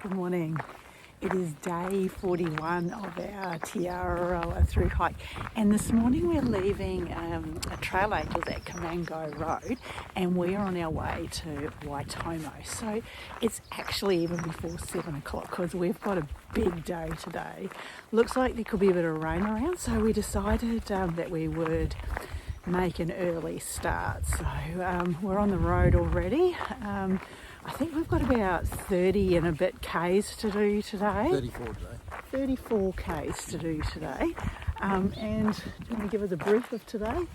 Good morning. It is day 41 of our Araroa through hike, and this morning we're leaving a Trail Angels at Kaimango Road, and we are on our way to Waitomo. So it's actually even before 7 o'clock because we've got a big day today. Looks like there could be a bit of rain around, so we decided that we would make an early start. So we're on the road already. I think we've got about 30 and a bit Ks to do today. 34 today. 34 Ks to do today. And do you want to give us a brief of today?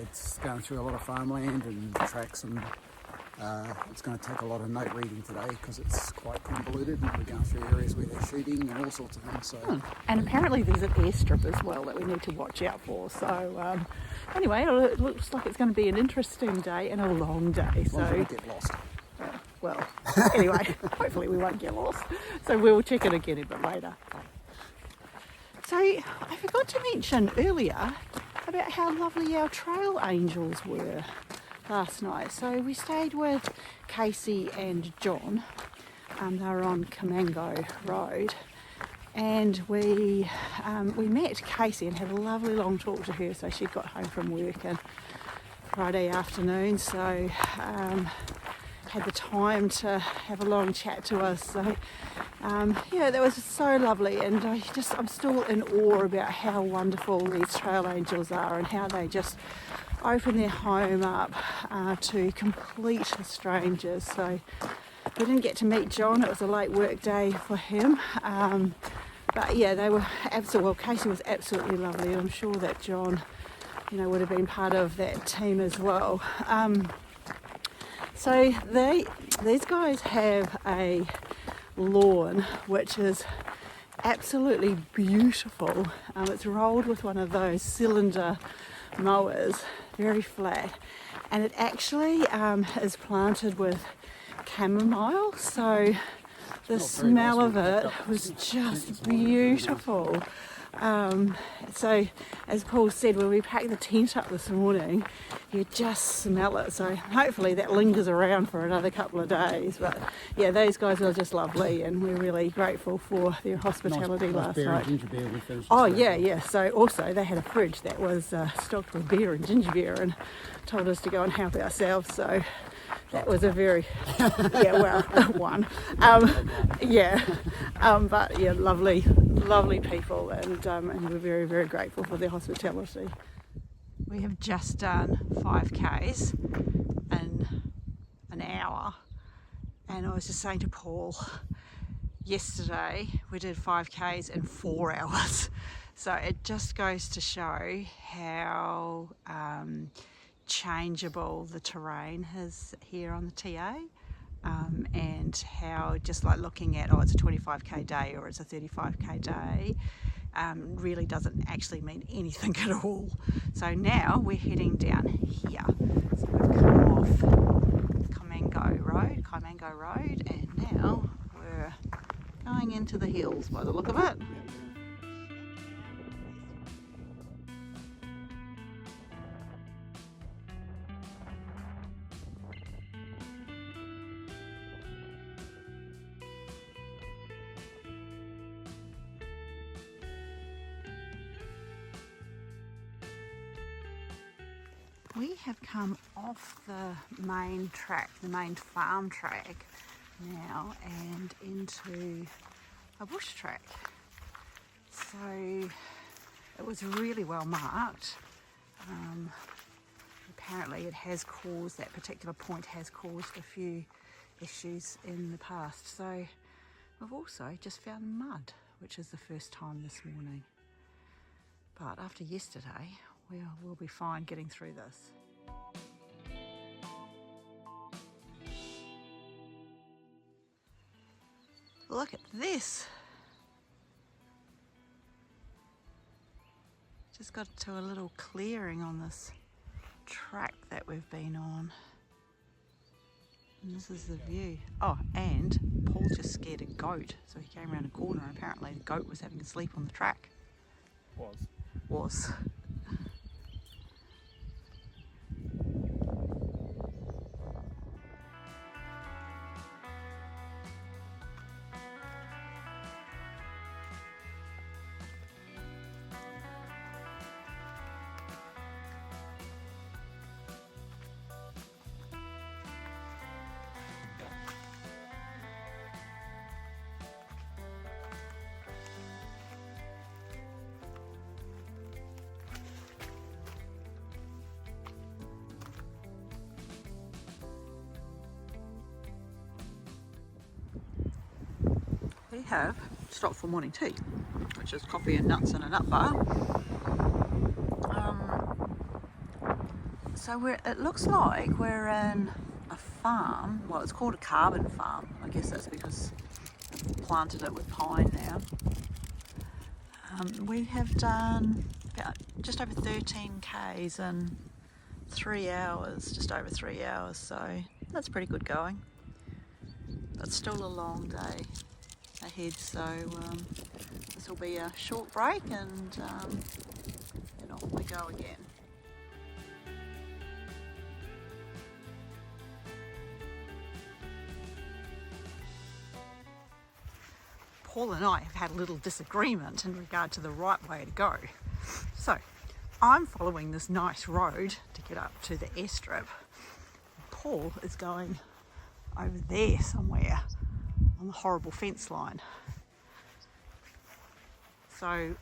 It's going through a lot of farmland and tracks, and it's going to take a lot of note reading today because it's quite convoluted, and we're going through areas where they're shooting and all sorts of things. So, And apparently there's an airstrip as well that we need to watch out for. So anyway, it looks like it's going to be an interesting day and a long day. as long as we don't get lost. Well, anyway, hopefully we won't get lost. So we'll check it again a bit later. So I forgot to mention earlier about how lovely our trail angels were last night. So we stayed with Casey and John. They were on Kaimango Road. And we met Casey and had a lovely long talk to her. So she got home from work on Friday afternoon. So had the time to have a long chat to us. So yeah, that was so lovely, and I'm still in awe about how wonderful these trail angels are and how they just open their home up to complete strangers. So we didn't get to meet John, it was a late work day for him, but yeah, they were absolutely, well, Casey was absolutely lovely, and I'm sure that John, would have been part of that team as well. So these guys have a lawn which is absolutely beautiful. It's rolled with one of those cylinder mowers, very flat, and it actually is planted with chamomile. So the smell of it was just beautiful. So as Paul said, when we packed the tent up this morning, you just smell it. So hopefully that lingers around for another couple of days. But yeah, those guys are just lovely, and we're really grateful for their hospitality last night. Ginger beer we finished. Oh yeah. So also they had a fridge that was stocked with beer and ginger beer, and told us to go and help ourselves. So that was a very, one. But yeah, lovely people, and we're very, very grateful for their hospitality. We have just done 5Ks in an hour, and I was just saying to Paul, yesterday we did 5Ks in 4 hours. So it just goes to show how changeable the terrain is here on the TA, and how just like looking at, it's a 25k day or it's a 35k day, really doesn't actually mean anything at all. So now we're heading down here. So we've come off Kaimango Road, and now we're going into the hills by the look of it. We have come off the main track, the main farm track now, and into a bush track. So it was really well marked. Apparently it has caused, that particular point has caused a few issues in the past. So we've also just found mud, which is the first time this morning. But after yesterday, we'll be fine getting through this. Look at this. Just got to a little clearing on this track that we've been on. And this is the view. Oh, and Paul just scared a goat. So he came around a corner, and apparently the goat was having a sleep on the track. Was. have stopped for morning tea, which is coffee and nuts in a nut bar. So it looks like we're in a farm. Well, it's called a carbon farm. I guess that's because I've planted it with pine now. We have done about just over 13 k's in 3 hours, just over 3 hours, so that's pretty good going. But still a long day ahead, so this will be a short break and then off we go again. Paul and I have had a little disagreement in regard to the right way to go. So I'm following this nice road to get up to the airstrip. Paul is going over there somewhere on the horrible fence line. So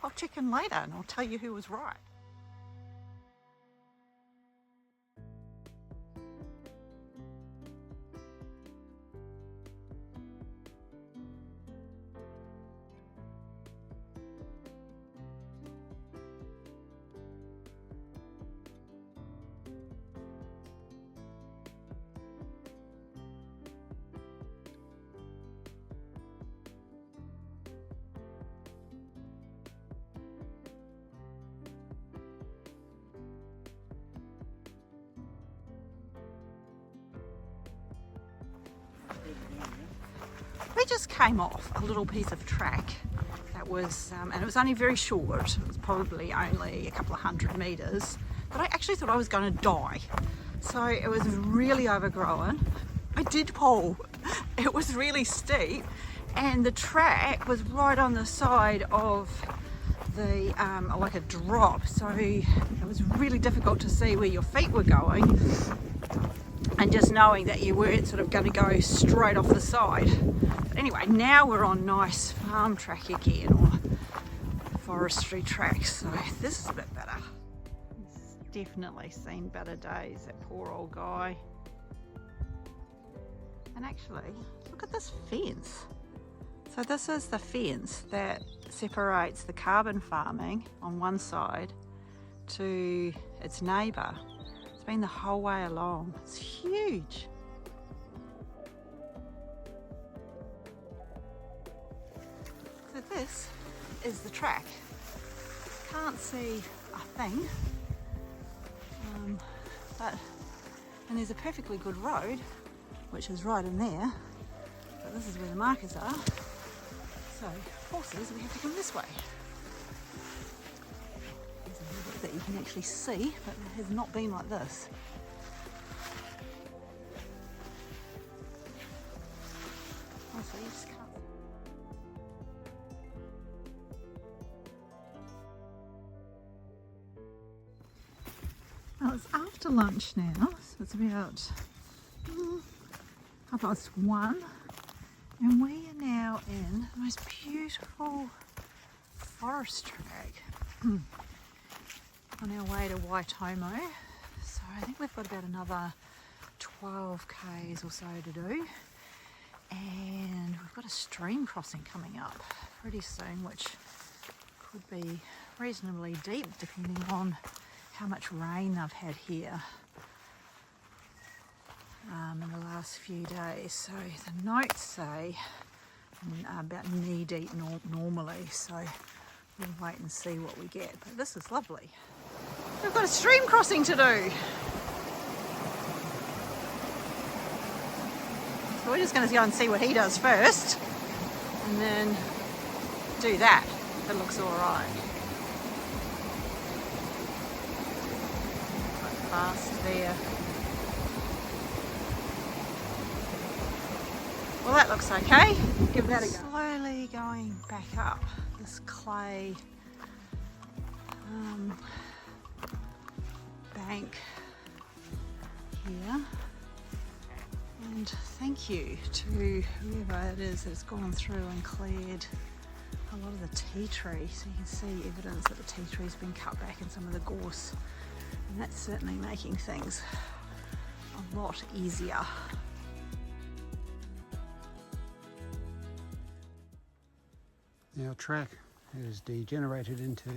I'll check in later and I'll tell you who was right. We just came off a little piece of track that was, and it was only very short. It was probably only a couple of 100 metres, but I actually thought I was going to die. So it was really overgrown. I did pull. It was really steep, and the track was right on the side of the like a drop, so it was really difficult to see where your feet were going. And just knowing that you weren't sort of going to go straight off the side. But anyway, now we're on nice farm track again, or forestry tracks, so this is a bit better. It's definitely seen better days, that poor old guy. And actually, look at this fence. So this is the fence that separates the carbon farming on one side to its neighbour. Been the whole way along. It's huge. So this is the track. Can't see a thing, and there's a perfectly good road which is right in there, but this is where the markers are. So horses, we have to come this way. That you can actually see, but it has not been like this. Oh, so you just can't. Well, it's after lunch now, so it's about 1:30, and we are now in the most beautiful forest track. On our way to Waitomo, so I think we've got about another 12 k's or so to do, and we've got a stream crossing coming up pretty soon, which could be reasonably deep depending on how much rain I've had here in the last few days. So the notes say about knee deep normally, so we'll wait and see what we get, but this is lovely. We've got a stream crossing to do. So we're just going to go and see what he does first, and then do that if it looks all right. Quite fast there. Well, that looks okay. Give that a go. Slowly going back up this clay bank here, and thank you to whoever it is that's gone through and cleared a lot of the tea tree, so you can see evidence that the tea tree's been cut back and some of the gorse, and that's certainly making things a lot easier. Our track has degenerated into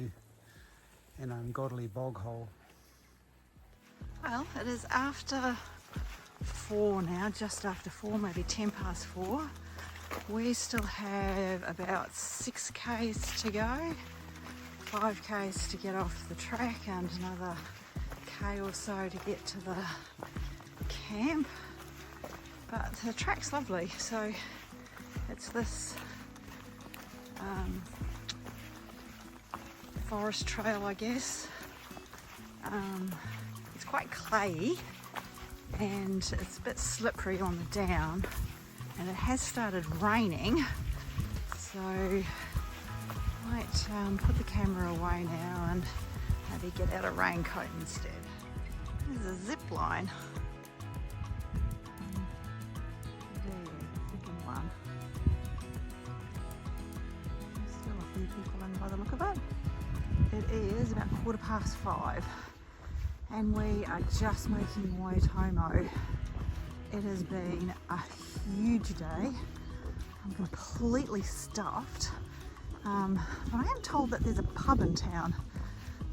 an ungodly bog hole. Well, it is after 4 now, just after 4, maybe 10 past 4. We still have about 6 k's to go, 5 k's to get off the track and another k or so to get to the camp. But the track's lovely, so it's this forest trail, I guess. It's quite clayey and it's a bit slippery on the down, and it has started raining, so I might put the camera away now and maybe get out a raincoat instead. There's a zip line. Second one. There's still a few people in by the look of it. It is about 5:15 and we are just making Waitomo. It has been a huge day. I'm completely stuffed. But I am told that there's a pub in town,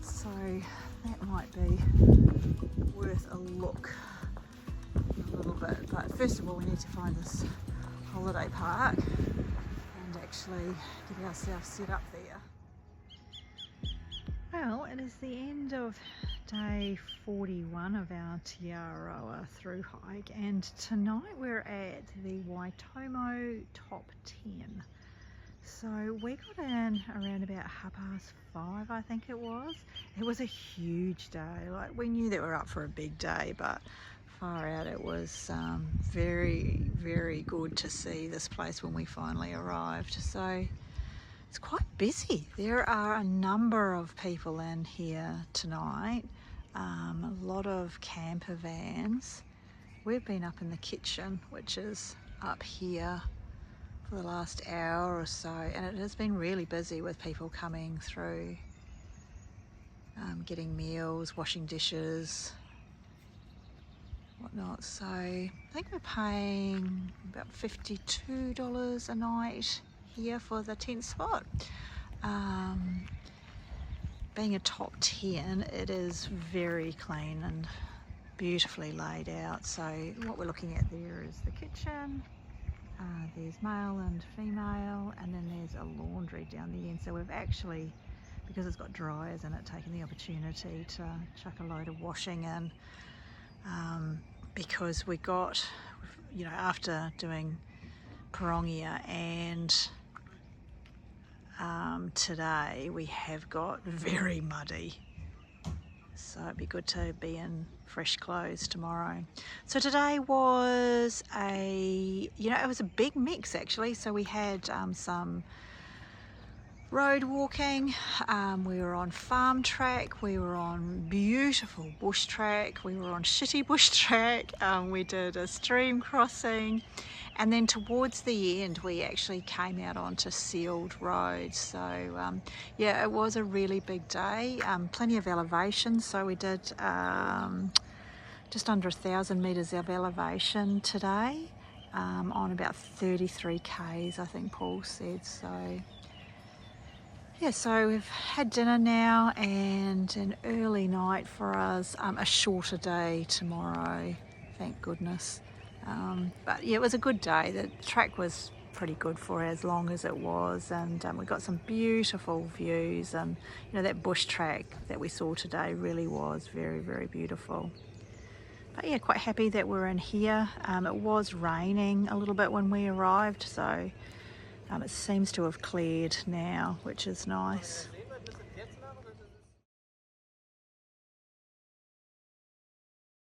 so that might be worth a look in a little bit. But first of all, we need to find this holiday park and actually get ourselves set up there. Well, it is the end of day 41 of our Te Araroa through hike, and tonight we're at the Waitomo top 10. So we got in around about 5:30, I think it was. It was a huge day. Like, we knew that we were up for a big day, but far out it was very, very good to see this place when we finally arrived. So it's quite busy. There are a number of people in here tonight, a lot of camper vans. We've been up in the kitchen, which is up here, for the last hour or so, and it has been really busy with people coming through, getting meals, washing dishes, whatnot. So I think we're paying about $52 a night here for the tent spot. Being a top 10, it is very clean and beautifully laid out. So what we're looking at there is the kitchen. There's male and female, and then there's a laundry down the end. So we've actually, because it's got dryers in it, taken the opportunity to chuck a load of washing in, because we got, you know, after doing Parongia and today we have got very muddy. So it'd be good to be in fresh clothes tomorrow. So today was it was a big mix actually. So we had some road walking, we were on farm track, we were on beautiful bush track, we were on shitty bush track, we did a stream crossing, and then towards the end we actually came out onto sealed roads. So yeah, it was a really big day, plenty of elevation. So we did just under 1,000 metres of elevation today, on about 33 k's, I think Paul said. So yeah, so we've had dinner now and an early night for us, a shorter day tomorrow, thank goodness. But yeah, it was a good day. The track was pretty good for as long as it was, and we got some beautiful views, and you know, that bush track that we saw today really was very, very beautiful. But yeah, quite happy that we're in here. It was raining a little bit when we arrived, so it seems to have cleared now, which is nice.